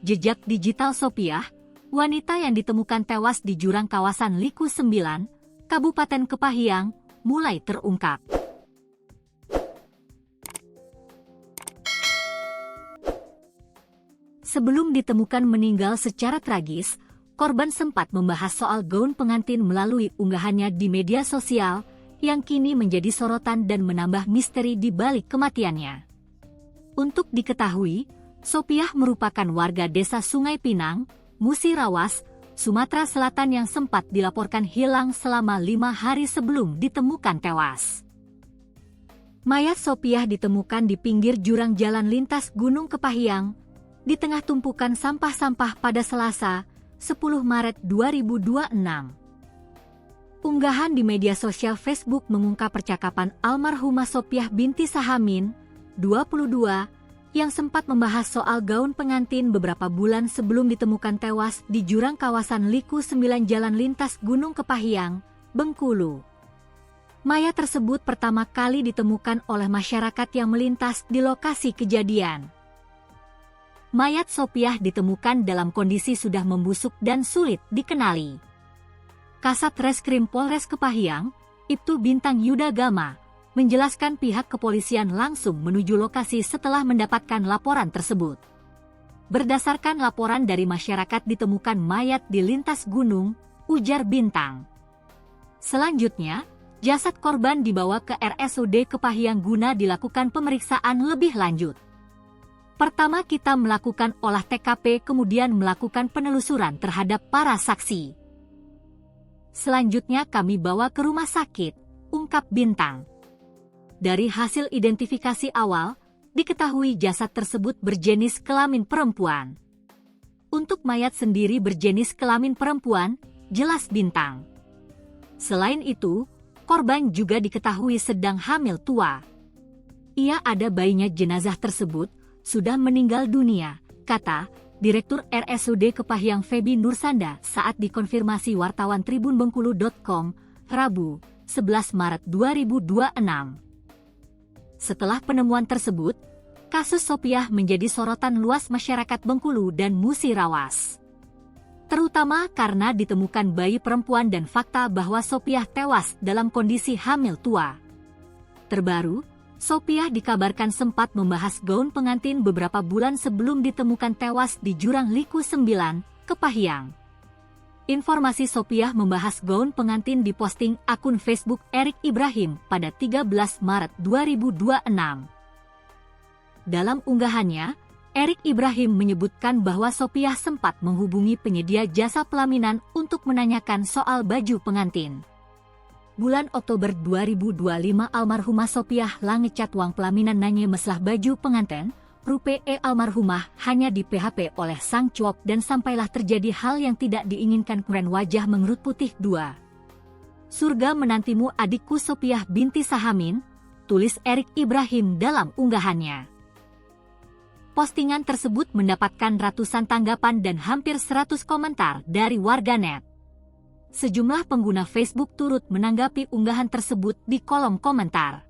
Jejak digital Sopiah, wanita yang ditemukan tewas di jurang kawasan Liku 9, Kabupaten Kepahyang, mulai terungkap. Sebelum ditemukan meninggal secara tragis, korban sempat membahas soal gaun pengantin melalui unggahannya di media sosial, yang kini menjadi sorotan dan menambah misteri di balik kematiannya. Untuk diketahui, Sopiah merupakan warga desa Sungai Pinang, Musirawas, Sumatera Selatan yang sempat dilaporkan hilang selama 5 hari sebelum ditemukan tewas. Mayat Sopiah ditemukan di pinggir jurang jalan lintas Gunung Kepahyang, di tengah tumpukan sampah-sampah pada Selasa, 10 Maret 2026. Unggahan di media sosial Facebook mengungkap percakapan almarhumah Sopiah binti Sahamin, 22, yang sempat membahas soal gaun pengantin beberapa bulan sebelum ditemukan tewas di jurang kawasan Liku 9 Jalan Lintas Gunung Kepahyang, Bengkulu. Mayat tersebut pertama kali ditemukan oleh masyarakat yang melintas di lokasi kejadian. Mayat Sopiah ditemukan dalam kondisi sudah membusuk dan sulit dikenali. Kasat Reskrim Polres Kepahyang, Ibtu Bintang Yuda Gama, menjelaskan pihak kepolisian langsung menuju lokasi setelah mendapatkan laporan tersebut. Berdasarkan laporan dari masyarakat ditemukan mayat di lintas gunung, ujar Bintang. Selanjutnya, jasad korban dibawa ke RSUD Kepahyang guna dilakukan pemeriksaan lebih lanjut. Pertama kita melakukan olah TKP kemudian melakukan penelusuran terhadap para saksi. Selanjutnya kami bawa ke rumah sakit, ungkap Bintang. Dari hasil identifikasi awal, diketahui jasad tersebut berjenis kelamin perempuan. Untuk mayat sendiri berjenis kelamin perempuan, jelas Bintang. Selain itu, korban juga diketahui sedang hamil tua. Ia ada bayinya, jenazah tersebut sudah meninggal dunia, kata Direktur RSUD Kepahyang Feby Nursanda saat dikonfirmasi wartawan tribunbengkulu.com, Rabu, 11 Maret 2026. Setelah penemuan tersebut, kasus Sopiah menjadi sorotan luas masyarakat Bengkulu dan Musirawas. Terutama karena ditemukan bayi perempuan dan fakta bahwa Sopiah tewas dalam kondisi hamil tua. Terbaru, Sopiah dikabarkan sempat membahas gaun pengantin beberapa bulan sebelum ditemukan tewas di jurang Liku 9, Kepahyang. Informasi Sopiah membahas gaun pengantin diposting akun Facebook Erik Ibrahim pada 13 Maret 2026. Dalam unggahannya, Erik Ibrahim menyebutkan bahwa Sopiah sempat menghubungi penyedia jasa pelaminan untuk menanyakan soal baju pengantin. Bulan Oktober 2025 almarhumah Sopiah langecat uang pelaminan nanye meslah baju pengantin, rupe almarhumah hanya di PHP oleh sang cuok dan sampailah terjadi hal yang tidak diinginkan kuren wajah mengerut putih 2. Surga menantimu adikku Sopiah binti Sahamin, tulis Erik Ibrahim dalam unggahannya. Postingan tersebut mendapatkan ratusan tanggapan dan hampir 100 komentar dari warganet. Sejumlah pengguna Facebook turut menanggapi unggahan tersebut di kolom komentar.